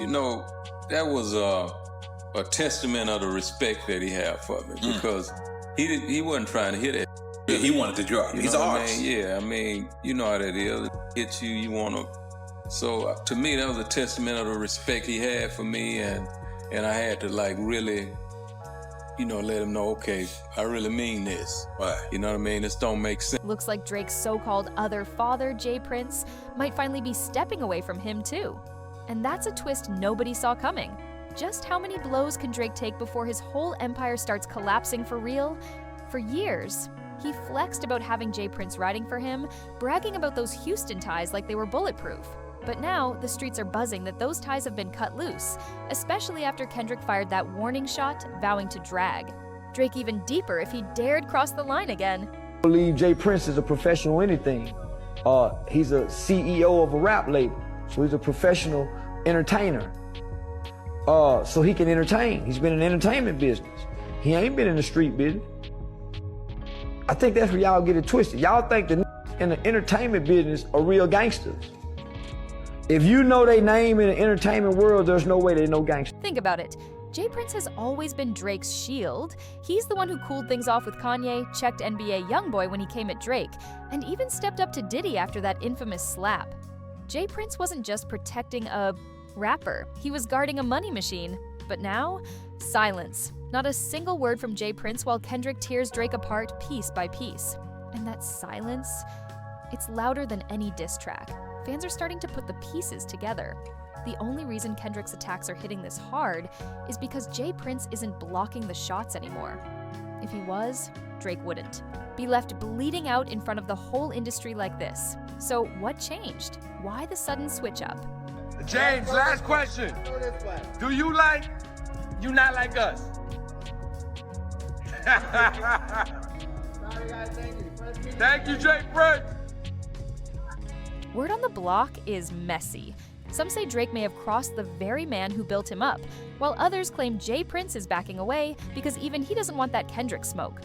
You know, that was a testament of the respect that he had for me because he wasn't trying to hit it. Yeah, he wanted to drop. He's an artist. Yeah, I mean, you know how that is. Hit you, you want to. So to me, that was a testament of the respect he had for me, and I had to like really, let him know, okay, I really mean this. Right. You know what I mean? This don't make sense. Looks like Drake's so-called other father, J. Prince, might finally be stepping away from him too. And that's a twist nobody saw coming. Just how many blows can Drake take before his whole empire starts collapsing for real? For years, he flexed about having J. Prince riding for him, bragging about those Houston ties like they were bulletproof. But now, the streets are buzzing that those ties have been cut loose, especially after Kendrick fired that warning shot, vowing to drag Drake even deeper if he dared cross the line again. I believe J. Prince is a professional anything. He's a CEO of a rap label, so he's a professional entertainer. So he can entertain. He's been in the entertainment business. He ain't been in the street business. I think that's where y'all get it twisted. Y'all think the in the entertainment business are real gangsters. If you know their name in the entertainment world, there's no way they know gangsters. Think about it. J. Prince has always been Drake's shield. He's the one who cooled things off with Kanye, checked NBA YoungBoy when he came at Drake, and even stepped up to Diddy after that infamous slap. J. Prince wasn't just protecting a rapper, he was guarding a money machine. But now, silence. Not a single word from J. Prince while Kendrick tears Drake apart piece by piece. And that silence, it's louder than any diss track. Fans are starting to put the pieces together. The only reason Kendrick's attacks are hitting this hard is because J. Prince isn't blocking the shots anymore. If he was, Drake wouldn't be left bleeding out in front of the whole industry like this. So what changed? Why the sudden switch up? James, last question. Do you not like us? Thank you, J. Prince. Word on the block is messy. Some say Drake may have crossed the very man who built him up, while others claim J. Prince is backing away because even he doesn't want that Kendrick smoke.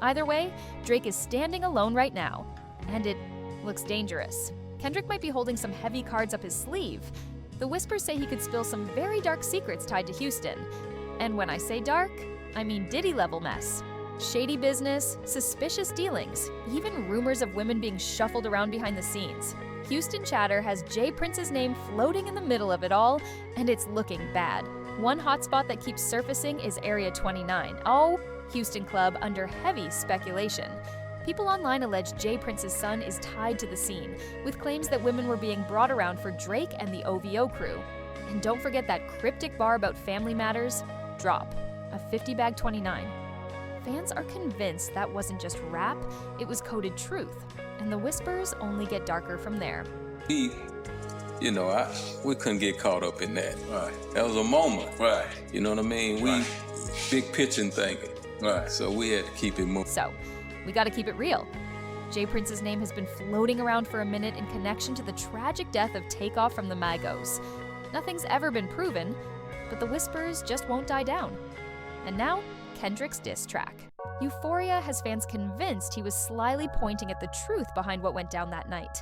Either way, Drake is standing alone right now, and it looks dangerous. Kendrick might be holding some heavy cards up his sleeve. The whispers say he could spill some very dark secrets tied to Houston. And when I say dark, I mean Diddy-level mess. Shady business, suspicious dealings, even rumors of women being shuffled around behind the scenes. Houston chatter has J. Prince's name floating in the middle of it all, and it's looking bad. One hotspot that keeps surfacing is Area 29. Oh, Houston club under heavy speculation. People online allege J. Prince's son is tied to the scene, with claims that women were being brought around for Drake and the OVO crew. And don't forget that cryptic bar about family matters, Drop, a 50-bag 29. Fans are convinced that wasn't just rap, it was coded truth, and the whispers only get darker from there. We couldn't get caught up in that. Right. That was a moment. Right. You know what I mean? We big pitching thinking. Right. So we had to keep it moving. So, we gotta keep it real. J. Prince's name has been floating around for a minute in connection to the tragic death of Takeoff from the Migos. Nothing's ever been proven, but the whispers just won't die down. And now, Kendrick's diss track. Euphoria has fans convinced he was slyly pointing at the truth behind what went down that night.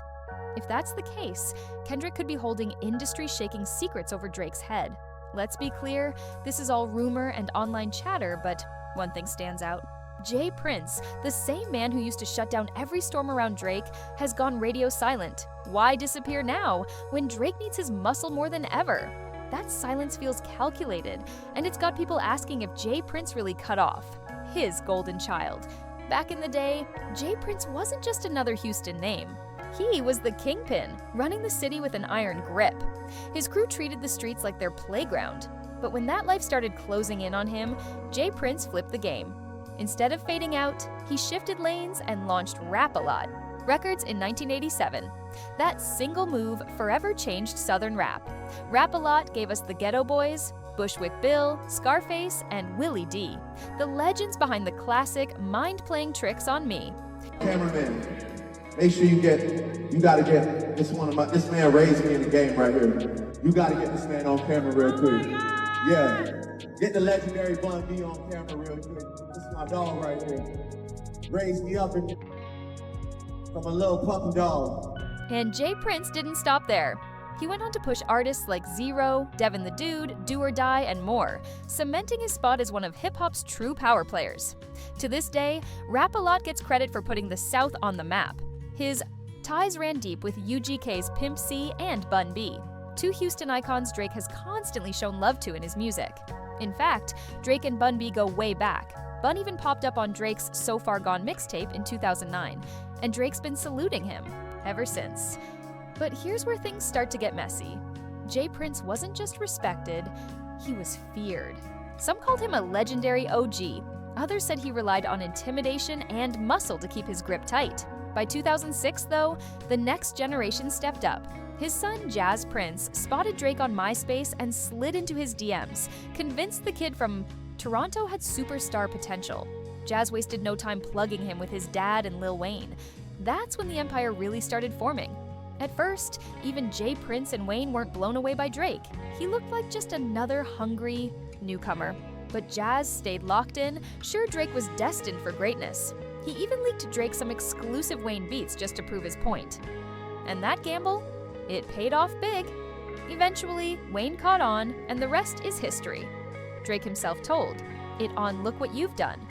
If that's the case, Kendrick could be holding industry-shaking secrets over Drake's head. Let's be clear, this is all rumor and online chatter, but one thing stands out. J. Prince, the same man who used to shut down every storm around Drake, has gone radio silent. Why disappear now, when Drake needs his muscle more than ever? That silence feels calculated, and it's got people asking if J. Prince really cut off his golden child. Back in the day, J. Prince wasn't just another Houston name. He was the kingpin, running the city with an iron grip. His crew treated the streets like their playground. But when that life started closing in on him, J. Prince flipped the game. Instead of fading out, he shifted lanes and launched Rap-A-Lot Records in 1987. That single move forever changed Southern rap. Rap-A-Lot gave us the Ghetto Boys, Bushwick Bill, Scarface, and Willie D, the legends behind the classic mind-playing tricks on me. Cameraman, make sure you gotta get this man raised me in the game right here. You gotta get this man on camera real quick. Yeah, get the legendary Bun B on camera real quick. This is my dog right here. Raised me up from a little puppy dog. And J. Prince didn't stop there. He went on to push artists like Zero, Devin the Dude, Do or Die, and more, cementing his spot as one of hip-hop's true power players. To this day, Rap-A-Lot gets credit for putting the South on the map. His ties ran deep with UGK's Pimp C and Bun B, two Houston icons Drake has constantly shown love to in his music. In fact, Drake and Bun B go way back. Bun even popped up on Drake's So Far Gone mixtape in 2009, and Drake's been saluting him ever since. But here's where things start to get messy. J. Prince wasn't just respected, he was feared. Some called him a legendary OG. Others said he relied on intimidation and muscle to keep his grip tight. By 2006, though, the next generation stepped up. His son, Jazz Prince, spotted Drake on MySpace and slid into his DMs, convinced the kid from Toronto had superstar potential. Jazz wasted no time plugging him with his dad and Lil Wayne. That's when the empire really started forming. At first, even J. Prince and Wayne weren't blown away by Drake. He looked like just another hungry newcomer. But Jazz stayed locked in, sure Drake was destined for greatness. He even leaked Drake some exclusive Wayne beats just to prove his point. And that gamble? It paid off big. Eventually, Wayne caught on, and the rest is history. Drake himself told it on Look What You've Done.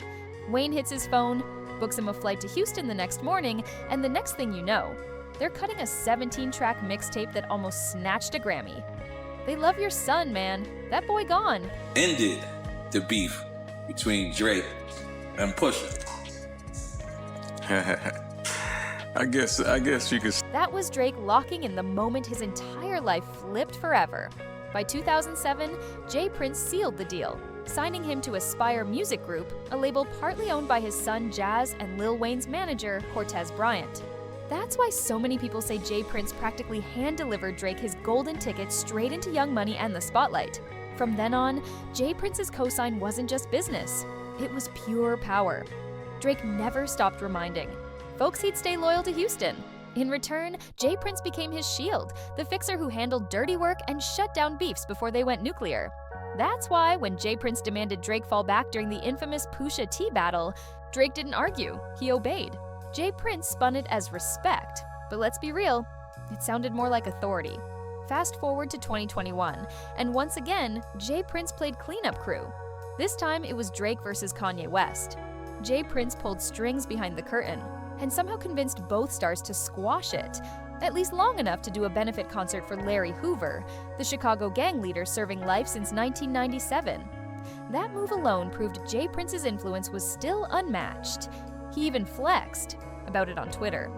Wayne hits his phone, books him a flight to Houston the next morning, and the next thing you know, they're cutting a 17-track mixtape that almost snatched a Grammy. They love your son, man. That boy gone. Ended the beef between Drake and Pusha. I guess you could. That was Drake locking in the moment his entire life flipped forever. By 2007, J. Prince sealed the deal, signing him to Aspire Music Group, a label partly owned by his son Jazz and Lil Wayne's manager, Cortez Bryant. That's why so many people say J. Prince practically hand-delivered Drake his golden ticket straight into Young Money and the spotlight. From then on, J. Prince's cosign wasn't just business, it was pure power. Drake never stopped reminding folks he'd stay loyal to Houston. In return, J. Prince became his shield, the fixer who handled dirty work and shut down beefs before they went nuclear. That's why when J. Prince demanded Drake fall back during the infamous Pusha T battle, Drake didn't argue, he obeyed. J. Prince spun it as respect, but let's be real, it sounded more like authority. Fast forward to 2021, and once again, J. Prince played cleanup crew. This time it was Drake versus Kanye West. J. Prince pulled strings behind the curtain, and somehow convinced both stars to squash it, at least long enough to do a benefit concert for Larry Hoover, the Chicago gang leader serving life since 1997. That move alone proved J. Prince's influence was still unmatched. He even flexed about it on Twitter.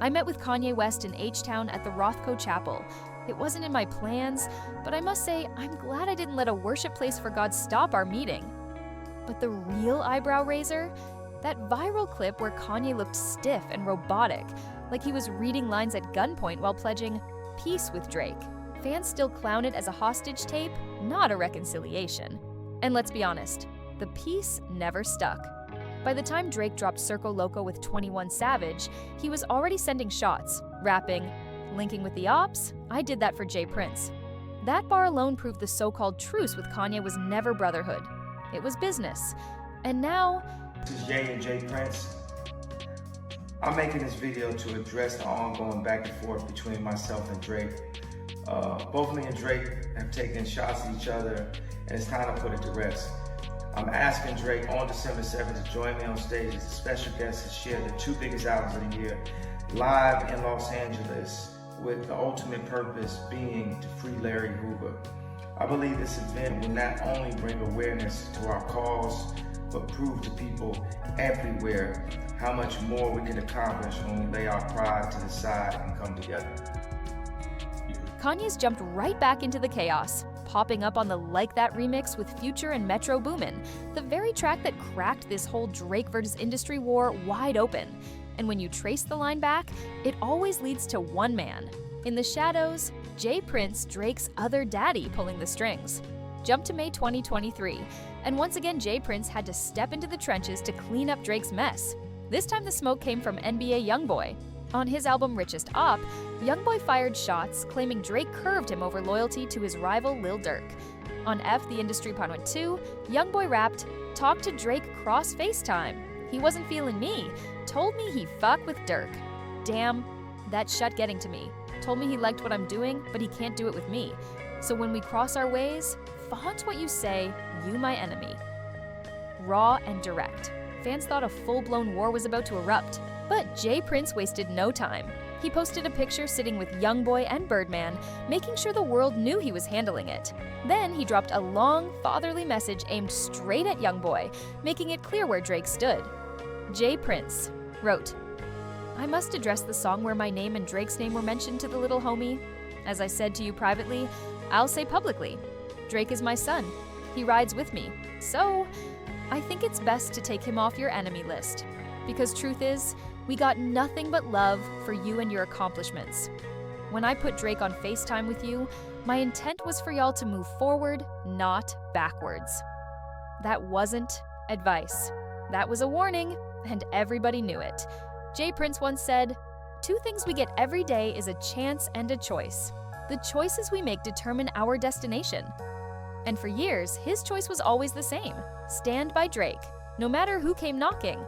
I met with Kanye West in H-Town at the Rothko Chapel. It wasn't in my plans, but I must say I'm glad I didn't let a worship place for God stop our meeting. But the real eyebrow raiser? That viral clip where Kanye looked stiff and robotic, like he was reading lines at gunpoint while pledging peace with Drake. Fans still clown it as a hostage tape, not a reconciliation. And let's be honest, the peace never stuck. By the time Drake dropped Circo Loco with 21 Savage, he was already sending shots, rapping, linking with the ops, I did that for J. Prince. That bar alone proved the so-called truce with Kanye was never brotherhood. It was business. And now, this is Jay and J. Prince. I'm making this video to address the ongoing back and forth between myself and Drake. Both me and Drake have taken shots at each other, and it's time to put it to rest. I'm asking Drake on December 7th to join me on stage as a special guest to share the two biggest albums of the year, live in Los Angeles, with the ultimate purpose being to free Larry Hoover. I believe this event will not only bring awareness to our cause, but prove to people everywhere how much more we can accomplish when we lay our pride to the side and come together. Kanye's jumped right back into the chaos, popping up on the Like That remix with Future and Metro Boomin, the very track that cracked this whole Drake versus industry war wide open. And when you trace the line back, it always leads to one man. In the shadows, J. Prince, Drake's other daddy, pulling the strings. Jump to May 2023, and once again J. Prince had to step into the trenches to clean up Drake's mess. This time the smoke came from NBA Youngboy. On his album Richest Op, Youngboy fired shots, claiming Drake curved him over loyalty to his rival Lil Durk. On F the Industry Part 1-2, Youngboy rapped, "Talk to Drake cross FaceTime. He wasn't feeling me, told me he fuck with Durk." Damn, that shut getting to me. Told me he liked what I'm doing, but he can't do it with me. So when we cross our ways, font what you say, you my enemy. Raw and direct. Fans thought a full-blown war was about to erupt, but Jay Prince wasted no time. He posted a picture sitting with Youngboy and Birdman, making sure the world knew he was handling it. Then he dropped a long, fatherly message aimed straight at Youngboy, making it clear where Drake stood. Jay Prince wrote, "I must address the song where my name and Drake's name were mentioned to the little homie. As I said to you privately, I'll say publicly. Drake is my son. He rides with me. So, I think it's best to take him off your enemy list. Because truth is, we got nothing but love for you and your accomplishments. When I put Drake on FaceTime with you, my intent was for y'all to move forward, not backwards." That wasn't advice. That was a warning, and everybody knew it. Jay Prince once said, "Two things we get every day is a chance and a choice. The choices we make determine our destination." And for years, his choice was always the same: stand by Drake, no matter who came knocking.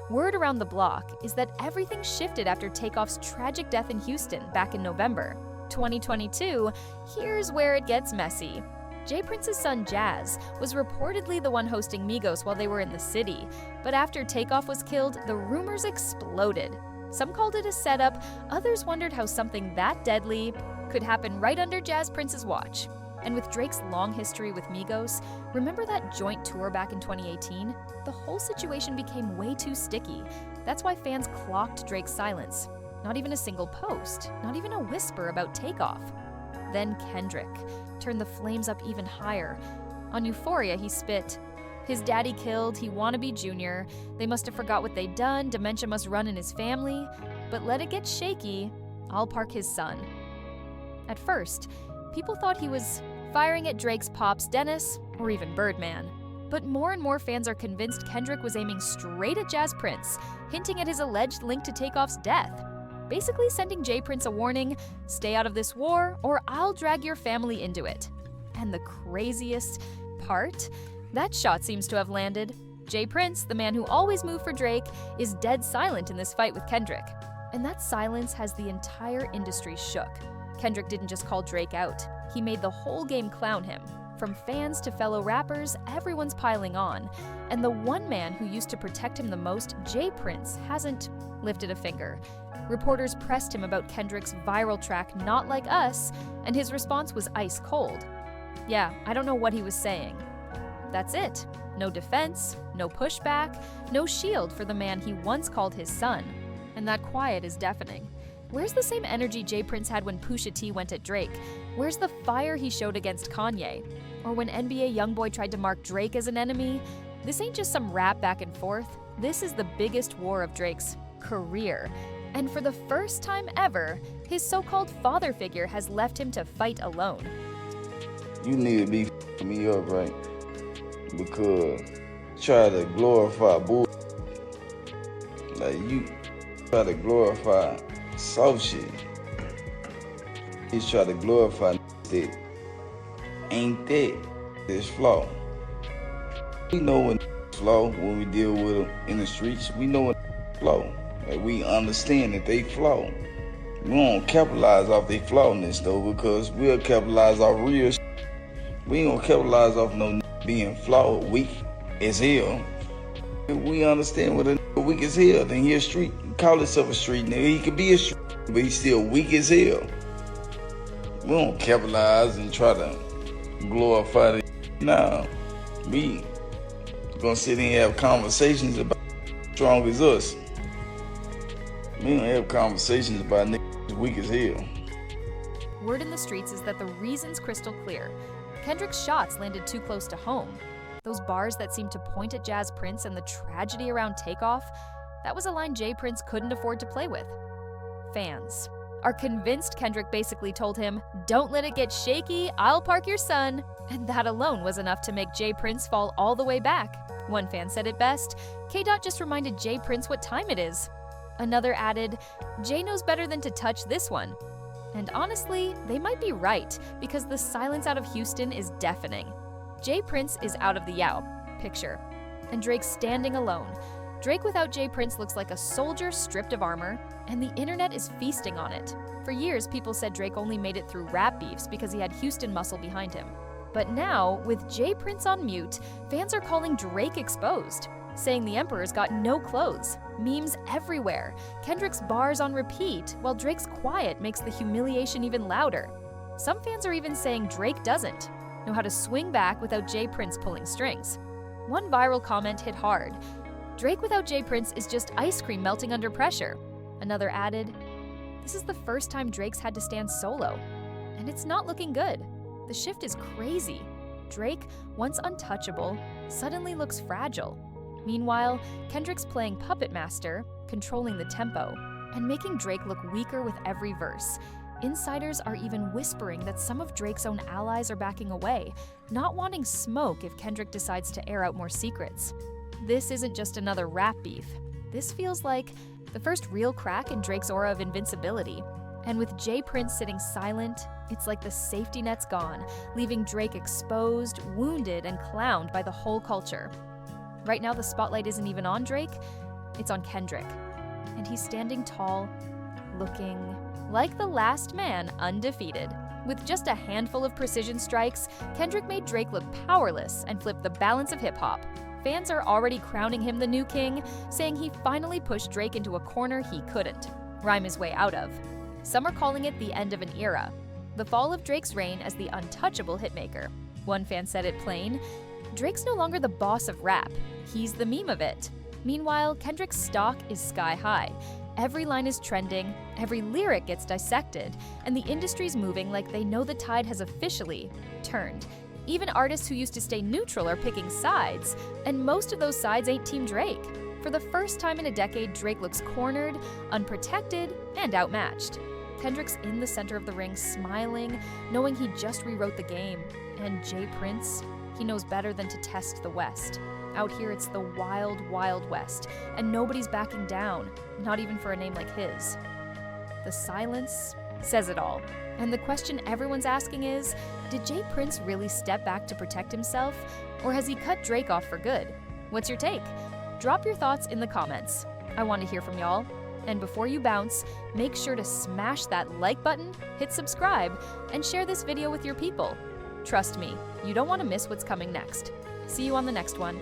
Word around the block is that everything shifted after Takeoff's tragic death in Houston back in November. 2022, here's where it gets messy. Jay Prince's son Jazz was reportedly the one hosting Migos while they were in the city, but after Takeoff was killed, the rumors exploded. Some called it a setup, others wondered how something that deadly could happen right under Jazz Prince's watch. And with Drake's long history with Migos, remember that joint tour back in 2018? The whole situation became way too sticky. That's why fans clocked Drake's silence. Not even a single post, not even a whisper about Takeoff. Then Kendrick turned the flames up even higher. On Euphoria, he spit, "His daddy killed, he wanna be Junior. They must have forgot what they'd done, dementia must run in his family. But let it get shaky, I'll park his son." At first, people thought he was firing at Drake's pops Dennis, or even Birdman. But more and more fans are convinced Kendrick was aiming straight at Jazz Prince, hinting at his alleged link to Takeoff's death. Basically sending Jay Prince a warning, stay out of this war or I'll drag your family into it. And the craziest part? That shot seems to have landed. Jay Prince, the man who always moved for Drake, is dead silent in this fight with Kendrick. And that silence has the entire industry shook. Kendrick didn't just call Drake out, he made the whole game clown him. From fans to fellow rappers, everyone's piling on. And the one man who used to protect him the most, Jay Prince, hasn't lifted a finger. Reporters pressed him about Kendrick's viral track Not Like Us, and his response was ice cold. Yeah, I don't know what he was saying. That's it. No defense, no pushback, no shield for the man he once called his son. And that quiet is deafening. Where's the same energy Jay Prince had when Pusha T went at Drake? Where's the fire he showed against Kanye? Or when NBA Youngboy tried to mark Drake as an enemy? This ain't just some rap back and forth. This is the biggest war of Drake's career. And for the first time ever, his so-called father figure has left him to fight alone. You need to be f***ing me up, right? Because try to glorify bull. Like you try to glorify soft shit. You try to glorify that ain't that. It's flaw. We know when flaw when we deal with them in the streets. We know when flaw. Like we understand that they flaw. We don't capitalize off their flawness though, because we'll capitalize off real shit. We ain't gonna capitalize off no being flawed, weak as hell. If we understand what a weak as hell, then he a street. Call himself a street nigga. He could be a street, but he's still weak as hell. We don't capitalize and try to glorify the. Nah, we gonna sit here and have conversations about strong as us. We don't have conversations about niggas weak as hell. Word in the streets is that the reason's crystal clear. Kendrick's shots landed too close to home. Those bars that seemed to point at Jazz Prince and the tragedy around Takeoff, that was a line Jay Prince couldn't afford to play with. Fans are convinced Kendrick basically told him, "Don't let it get shaky, I'll park your son." And that alone was enough to make Jay Prince fall all the way back. One fan said it best, K-Dot just reminded Jay Prince what time it is. Another added, "Jay knows better than to touch this one." And honestly, they might be right, because the silence out of Houston is deafening. Jay Prince is out of the picture, and Drake's standing alone. Drake without J. Prince looks like a soldier stripped of armor, and the internet is feasting on it. For years, people said Drake only made it through rap beefs because he had Houston muscle behind him. But now, with J. Prince on mute, fans are calling Drake exposed, saying the Emperor's got no clothes, memes everywhere, Kendrick's bars on repeat, while Drake's quiet makes the humiliation even louder. Some fans are even saying Drake doesn't know how to swing back without J. Prince pulling strings. One viral comment hit hard. Drake without J. Prince is just ice cream melting under pressure. Another added, this is the first time Drake's had to stand solo, and it's not looking good. The shift is crazy. Drake, once untouchable, suddenly looks fragile. Meanwhile, Kendrick's playing puppet master, controlling the tempo, and making Drake look weaker with every verse. Insiders are even whispering that some of Drake's own allies are backing away, not wanting smoke if Kendrick decides to air out more secrets. This isn't just another rap beef. This feels like the first real crack in Drake's aura of invincibility. And with J. Prince sitting silent, it's like the safety net's gone, leaving Drake exposed, wounded, and clowned by the whole culture. Right now, the spotlight isn't even on Drake, it's on Kendrick. And he's standing tall, looking like the last man undefeated. With just a handful of precision strikes, Kendrick made Drake look powerless and flipped the balance of hip-hop. Fans are already crowning him the new king, saying he finally pushed Drake into a corner he couldn't rhyme his way out of. Some are calling it the end of an era, the fall of Drake's reign as the untouchable hitmaker. One fan said it plain, Drake's no longer the boss of rap, he's the meme of it. Meanwhile, Kendrick's stock is sky high. Every line is trending, every lyric gets dissected, and the industry's moving like they know the tide has officially turned. Even artists who used to stay neutral are picking sides, and most of those sides ain't Team Drake. For the first time in a decade, Drake looks cornered, unprotected, and outmatched. Kendrick's in the center of the ring, smiling, knowing he just rewrote the game. And J. Prince, he knows better than to test the West. Out here, it's the wild, wild West, and nobody's backing down, not even for a name like his. The silence says it all. And the question everyone's asking is, did J. Prince really step back to protect himself, or has he cut Drake off for good? What's your take? Drop your thoughts in the comments. I want to hear from y'all. And before you bounce, make sure to smash that like button, hit subscribe, and share this video with your people. Trust me, you don't want to miss what's coming next. See you on the next one.